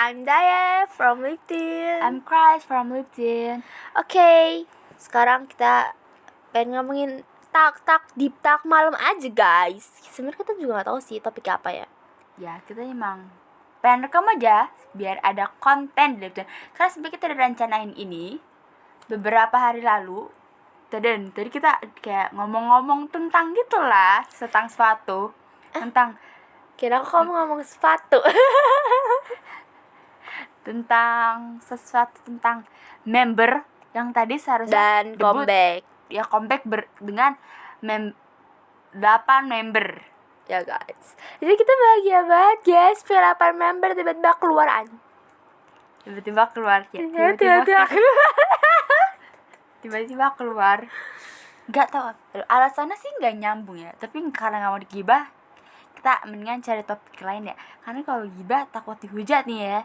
I'm Daya from LinkedIn. I'm Christ from LinkedIn. Oke, sekarang kita pengen ngomongin deep talk malam aja guys. Sebenarnya kita juga nggak tahu sih topik apa ya. Ya, kita emang pengen rekam aja biar ada konten di LinkedIn. Karena sebenarnya kita udah rencanain ini beberapa hari lalu. Dan tadi kita kayak ngomong-ngomong tentang gitulah, tentang sepatu, tentang Kira kamu ngomong sepatu. tentang sesuatu tentang member yang tadi seharusnya Dan debut. comeback. Ya comeback dengan 8 member. Ya guys. Jadi kita bahagia banget guys. P8 member tiba-tiba keluaran. Tiba-tiba keluar ya. Tiba-tiba keluar. Gak tau alasannya sih gak nyambung ya. Tapi karena gak mau digibah, kita mendingan cari topik lain ya. Karena kalau gibah takut dihujat nih ya.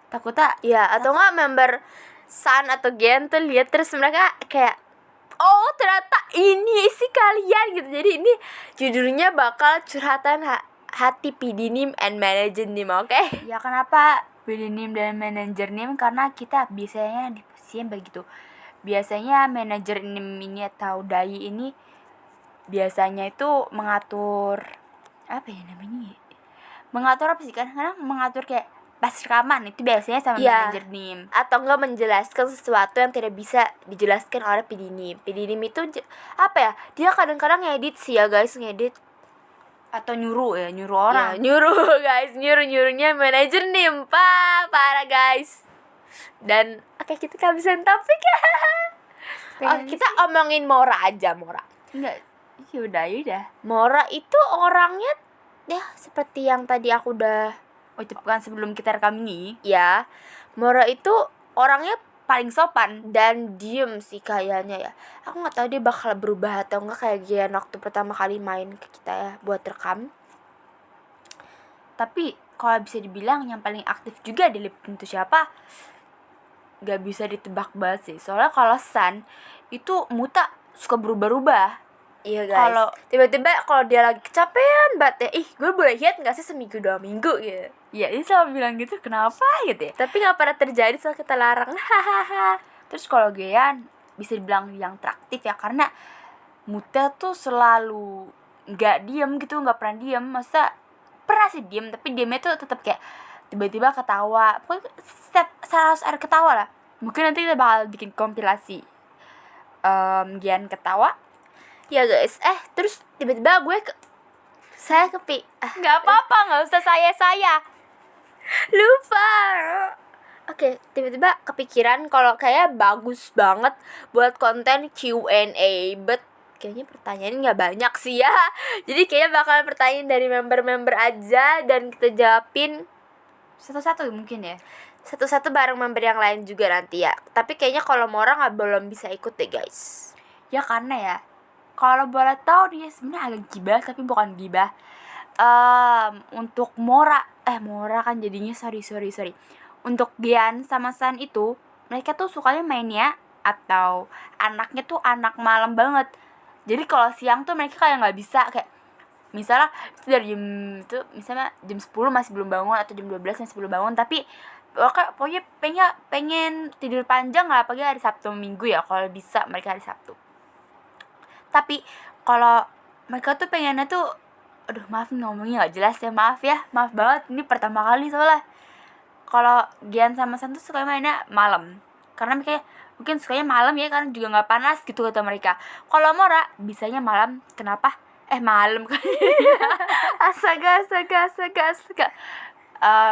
Takutnya ya atau enggak member Sun atau Gen tuh lihat terus mereka kayak, oh ternyata ini isi kalian gitu. Jadi ini judulnya bakal curhatan hati PD Nim and Manager Nim, oke? Ya kenapa PD Nim dan Manager Nim? Karena kita biasanya di posisi begitu. Biasanya Manager Nim ini atau Dai ini biasanya itu mengatur apa ya namanya? Mengatur apa sih kan? Kadang mengatur kayak pas rekaman itu biasanya sama Manager Nim. Atau enggak menjelaskan sesuatu yang tidak bisa dijelaskan oleh PD Nim. PD Nim itu apa ya? Dia kadang-kadang ngedit sih ya guys, ngedit Atau nyuruh orang. Ya, nyuruh guys, nyuruhnya Manager Nim, parah guys. Dan oke, kita kehabisan topik ya. Kita omongin Mora aja, Mora. Enggak, yaudah. Mora itu orangnya ya seperti yang tadi aku udah ucapkan sebelum kita rekam ini. Ya, Mora itu orangnya paling sopan dan diem sih kayaknya ya. Aku nggak tahu dia bakal berubah atau enggak kayak Gian waktu pertama kali main ke kita ya buat rekam. Tapi kalau bisa dibilang yang paling aktif juga di LinkedIn itu siapa? Gak bisa ditebak banget sih. Soalnya kalau Sun itu muta suka berubah-ubah. Iya guys. Kalau tiba-tiba kalau dia lagi kecapean banget ya, gue boleh lihat nggak sih seminggu 2 minggu gitu. Ya ini selalu bilang gitu, kenapa gitu ya. Tapi nggak pernah terjadi soal kita larang. Terus kalau Gian bisa dibilang yang traktif ya, karena muta tuh selalu nggak diem gitu, nggak pernah diem. Masa pernah sih diem, tapi diemnya tuh tetap kayak tiba-tiba ketawa. Pokoknya setiap harus ada ketawa lah. Mungkin nanti kita bakal bikin kompilasi Gian ketawa. Ya guys, terus tiba-tiba saya nggak apa-apa, nggak usah saya lupa. Oke, tiba-tiba kepikiran kalau kayak bagus banget buat konten Q&A, but kayaknya pertanyaan nggak banyak sih ya. Jadi kayaknya bakal pertanyaan dari member-member aja dan kita jawabin satu-satu mungkin ya. Satu-satu bareng member yang lain juga nanti ya. Tapi kayaknya kalau Mora belum bisa ikut deh guys. Ya karena ya, kalau boleh tahu dia sebenarnya agak gibah tapi bukan gibah. Untuk Mora kan jadinya sorry. Untuk Gian sama San itu, mereka tuh sukanya mainnya atau anaknya tuh anak malam banget. Jadi kalau siang tuh mereka kayak nggak bisa, kayak misalnya itu dari misalnya jam 10 masih belum bangun atau jam 12 masih belum bangun, tapi pokoknya pengen tidur panjang lah, apalagi hari Sabtu Minggu ya, kalau bisa mereka hari Sabtu. Tapi kalau mereka tuh pengennya tuh, aduh maaf ngomongnya nggak jelas ya, maaf banget, ini pertama kali soalnya. Kalau Gian sama San tuh suka mainnya malam, karena mereka mungkin sukanya malam ya, karena juga nggak panas gitu kata mereka. Kalau Mora bisanya malam, kenapa? Malam kan. astaga.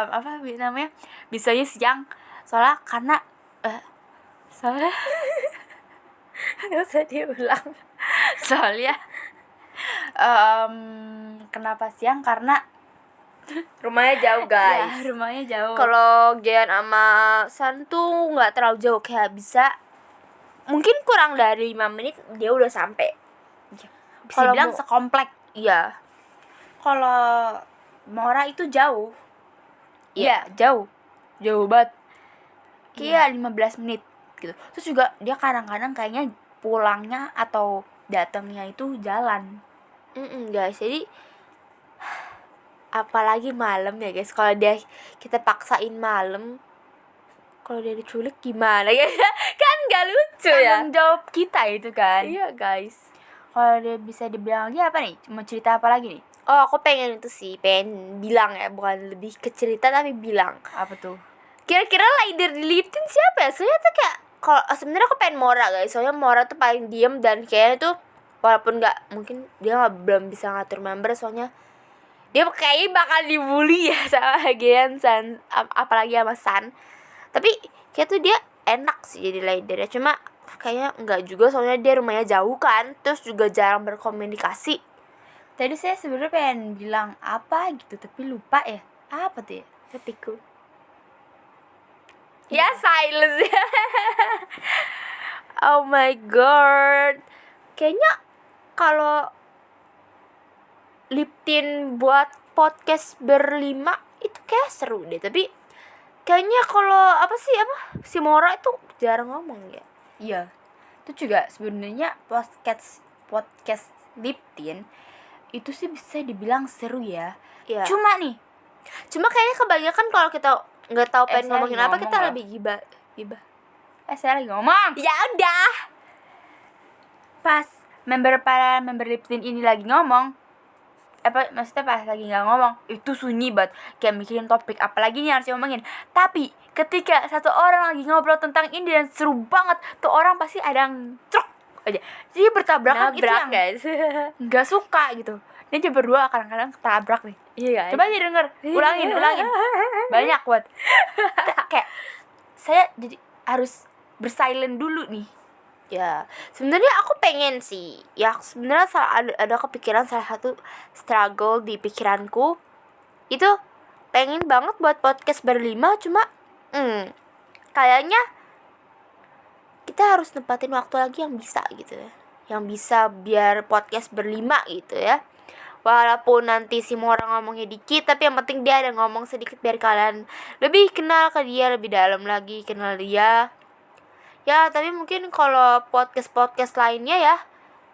Apa namanya? Bisanya siang. Soalnya Nggak usah diulang. Soalnya kenapa siang? Karena rumahnya jauh guys. Ya, rumahnya jauh. Kalau Gian sama San tuh nggak terlalu jauh, kayak bisa mungkin kurang dari 5 menit dia udah sampai. Bisa bilang sekomplek. Iya. Kalau Mora itu jauh. Iya, jauh banget. Kayak 15 menit gitu. Terus juga dia kadang-kadang kayaknya pulangnya atau datangnya itu jalan. Guys, jadi apalagi malam ya guys, kalau kita paksain malam, kalau dia diculik gimana ya? Kan nggak lucu ya. Tanggung jawab kita itu kan. Iya guys. Kalau dia bisa dibilang lagi apa nih? Mau cerita apa lagi nih? Oh, aku pengen itu sih, pengen bilang ya, bukan lebih ke cerita tapi bilang. Apa tuh? Kira-kira leader di Lipton siapa ya? Soalnya tuh kayak, kalau sebenarnya aku pengen Mora guys. Soalnya Mora tuh paling diem dan kayaknya tuh walaupun mungkin dia belum bisa ngatur member, soalnya dia kayaknya bakal dibully ya sama Gian San, apalagi sama San. Tapi kayak tuh dia enak sih jadi leader ya. Cuma kayaknya enggak juga, soalnya dia rumahnya jauh kan, terus juga jarang berkomunikasi. Tadi saya sebenarnya pengen bilang apa gitu tapi lupa ya. Apa tuh ya? Hatiku. Ya silence ya. Oh my god. Kayaknya kalau Liptin buat podcast berlima itu kayak seru deh. Tapi kayaknya kalau si Mora itu jarang ngomong ya. Iya. Itu juga sebenarnya podcast Liptin itu sih bisa dibilang seru ya. Iya. Cuma kayaknya kebanyakan kalau kita nggak tahu pengen saya ngomongin lagi apa, ngomong kita loh. lebih gibah. saya lagi ngomong. Ya udah. Pas para member Liptin ini lagi ngomong, maksudnya pas lagi nggak ngomong itu sunyi banget, kayak mikirin topik apa lagi nih harus ngomongin. Tapi ketika satu orang lagi ngobrol tentang ini dan seru banget, tuh orang pasti ada yang truk aja, jadi bertabrakan. Itu yang guys. nggak suka gitu. Ini coba berdua kadang-kadang ketabrak nih. Iya guys. Coba aja denger, ulangin banyak buat kayak saya jadi harus bersilent dulu nih. Ya, sebenarnya aku pengen sih. Ya, sebenarnya ada kepikiran salah satu struggle di pikiranku. Itu pengen banget buat podcast berlima, cuma kayaknya kita harus nempatin waktu lagi yang bisa gitu ya. Yang bisa biar podcast berlima gitu ya. Walaupun nanti si Mora ngomongnya dikit, tapi yang penting dia ada ngomong sedikit biar kalian lebih kenal ke dia, lebih dalam lagi kenal dia. Ya, tapi mungkin kalau podcast lainnya ya,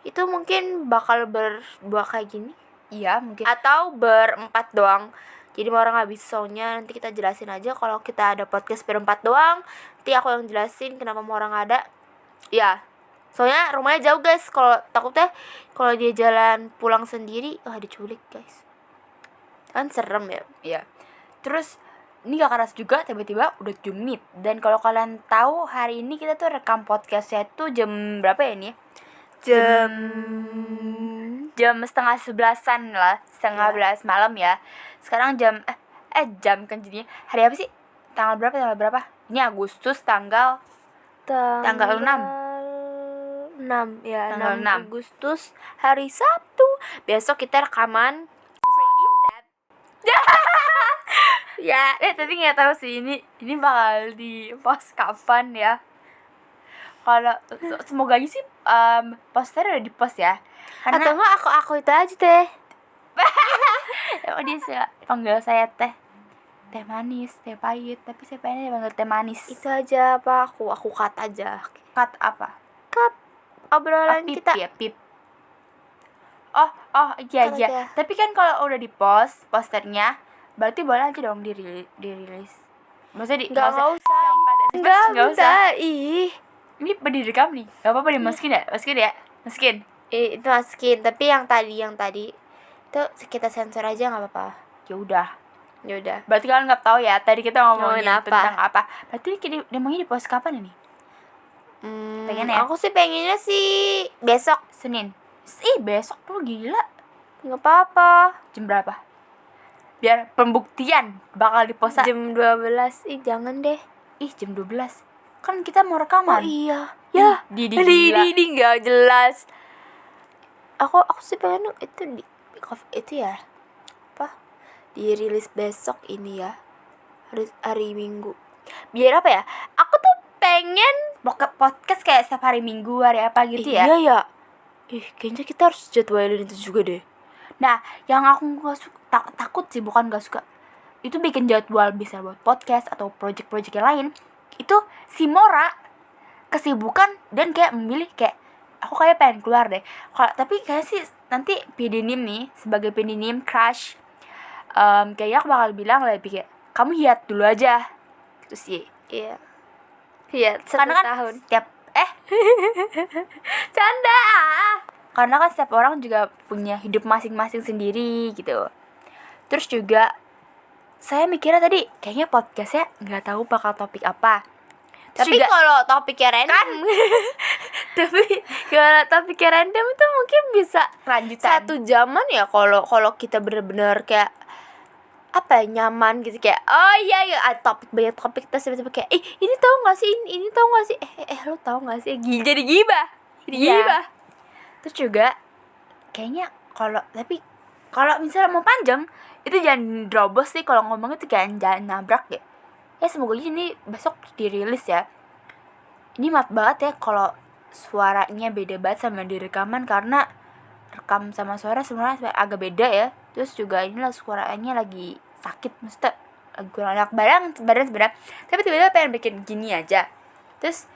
itu mungkin bakal berdua kayak gini. Iya, mungkin. Atau berempat doang. Jadi orang nggak bisa, soalnya nanti kita jelasin aja kalau kita ada podcast berempat doang. Nanti aku yang jelasin kenapa mau orang ada. Ya, soalnya rumahnya jauh guys. Kalau takutnya kalau dia jalan pulang sendiri, diculik guys. Kan serem ya. Iya. Terus ini gak keras juga, tiba-tiba udah 7 menit. Dan kalau kalian tahu hari ini kita tuh rekam podcastnya tuh jam berapa ya ini? Jam setengah 11-an lah, setengah 11 malam ya. Sekarang jam kan jadinya hari apa sih? Tanggal berapa? Ini Agustus tanggal 6. Ya, Tanggal 6 Agustus hari Sabtu. Besok kita rekaman Ya, tapi nggak tahu sih ini bakal di post kapan ya. Kalau semoga aja sih poster udah di post ya. Atau enggak aku itu aja teh. Dia sih panggil saya teh manis, teh pahit, tapi saya pengen dipanggil teh manis. Itu aja apa aku cut aja. Cut apa? Cut obrolan Pip, kita. ya, pip. Oh, iya. Aja. Tapi kan kalau udah di post posternya, berarti boleh aja dong dirilis. Maksudnya Nggak usah. Ih. Ini berdiri rekam nih. Gak apa-apa dimasukin ya? Masukin. Itu masukin, tapi yang tadi itu kita sensor aja nggak apa-apa. Ya udah. Berarti kalian nggak tahu ya tadi kita ngomongin tentang apa. Berarti ngomongin di post kapan ini? Pengen ya? Aku sih pengennya sih besok Senin. Besok tuh gila. nggak apa-apa. Jam berapa? Biar pembuktian bakal dipost Jam 12. Jangan deh. Jam 12. Kan kita mau rekaman. Oh iya. Ya, Didi nggak jelas. Aku sih pengen itu ya. Apa? Dirilis besok ini ya. Hari Minggu. Biar apa ya? Aku tuh pengen podcast kayak setiap hari Minggu, hari apa gitu ya. Iya ya. Kayaknya kita harus jadwalin itu juga deh. Nah, yang aku gak suka, takut sih, bukan gak suka, itu bikin jadwal bisa buat podcast atau project-project yang lain. Itu si Mora kesibukan dan kayak memilih kayak aku kayak pengen keluar deh. Tapi kayak sih nanti PDNIM nih sebagai PDNIM crush kayaknya aku bakal bilang lebih kayak kamu hiat dulu aja gitu sih. Iya. Iya, Karena 1 kan tahun. setiap Canda. karena kan setiap orang juga punya hidup masing-masing sendiri gitu. Terus juga saya mikirnya tadi kayaknya podcastnya nggak tahu bakal topik apa. Terus Tapi juga, kalau topiknya random, tapi kalau topiknya random itu mungkin bisa lanjutan. 1 jaman ya kalau kita bener-bener kayak apa ya, nyaman gitu kayak oh iya ya topik banyak topik terus tiba-tiba kayak ini tahu nggak sih ini tahu nggak sih lo tahu nggak sih jadi gibah Iya. Terus juga kayaknya kalau misalnya mau panjang itu jangan drobos sih, kalau ngomong itu kayak jangan nabrak ya. Ya semoga aja ini besok dirilis ya. Ini maaf banget ya kalau suaranya beda banget sama di rekaman, karena rekam sama suara sebenarnya agak beda ya. Terus juga inilah suaranya lagi sakit, mesti lagi kurang enak badan sebenarnya. Tapi tiba-tiba pengen bikin gini aja. Terus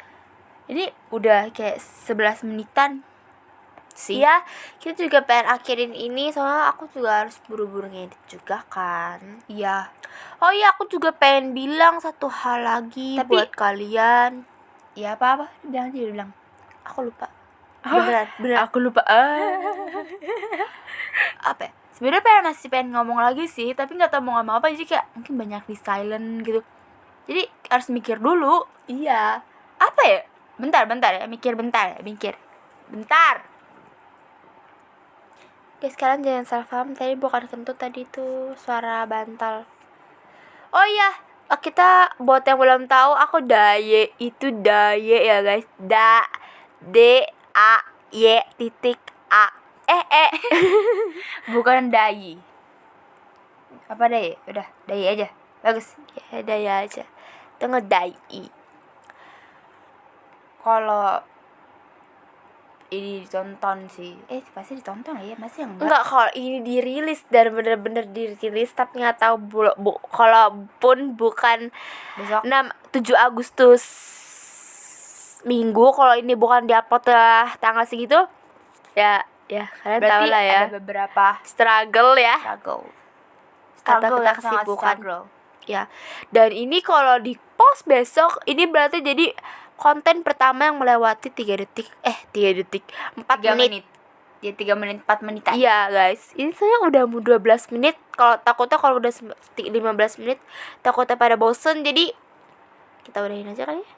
ini udah kayak 11 menitan sih. Iya, kita juga pengen akhirin ini soalnya aku juga harus buru-buru ngedit juga kan. Iya. Oh iya, aku juga pengen bilang satu hal lagi Tapi- buat kalian. Ya apa dia bilang. Aku lupa. Beneran. Aku lupa. Apa ya? Sebenarnya masih pengen ngomong lagi sih, tapi nggak tahu mau ngomong apa, jadi kayak mungkin banyak di silent gitu. Jadi harus mikir dulu. Iya. Apa ya? Bentar ya, mikir. Guys, kalian jangan salah paham, tadi bukan kentut, tadi itu suara bantal. Oh iya, kita buat yang belum tahu, aku Daye, itu Daye ya guys. D-A-Y-A. Bukan Dayi. Apa Dayi? Udah, Dayi aja. Bagus. Ya Daye aja. Tengok Daye. Kalau ini ditonton sih. Pasti ditonton ya, masih enggak. Enggak, kalau ini dirilis dan bener-bener dirilis, tapi nggak tahu kalaupun bukan Besok 7 Agustus Minggu, kalau ini bukan diupload tanggal segitu, ya kalian tahu berarti lah ya. ada beberapa Struggle ya. struggle Atau kita yang sangat kesibukan. struggle. Ya. Dan ini kalau di post besok, ini berarti jadi konten pertama yang melewati 3 detik 4 3 menit. menit. Ya 3 menit 4 menitan. Iya guys, ini saya udah mau 12 menit. Kalau takutnya kalau udah 15 menit takutnya pada bosen, jadi kita udahin aja kali ya.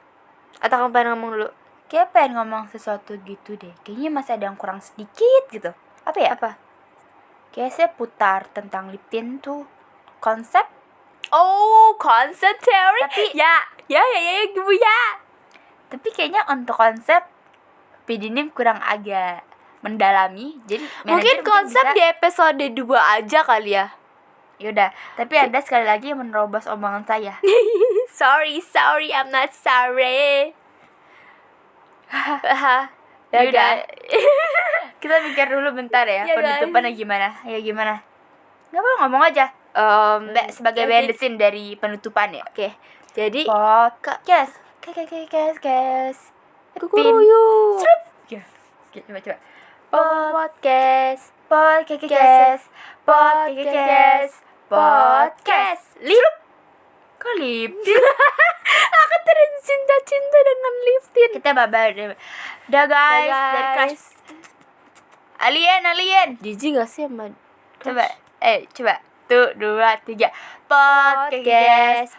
Atau kamu pengen ngomong dulu? Kayak pengen ngomong sesuatu gitu deh. Kayaknya masih ada yang kurang sedikit gitu. Apa ya? Apa? Kayak saya putar tentang lip tint tuh konsep. Oh, concept theory. Tapi- ya gitu ya. Tapi kayaknya untuk konsep Pidinim kurang agak mendalami. Jadi Mungkin manajer konsep bisa- di episode 2 aja kali ya. Yaudah, tapi ada sekali lagi yang menerobos omongan saya. sorry, I'm not sorry. Ya Yaudah. udah. Kita pikir dulu bentar ya, Ya, penutupannya gimana? Ya gimana? Gak apa ngomong aja. Sebagai jadi- behind the scene dari penutupan ya. Oke. Jadi Podcast. Kes. Kukuruyu. Ya. Coba. Podcast. Podcast. Lip. Kok lip? Aku cinta dengan liftin. Kita babar deh. Udah guys, Dah, dari guys. Crush. Alien. Jijik gak sih sama Coba. Coba. 1, 2, 3. Podcast.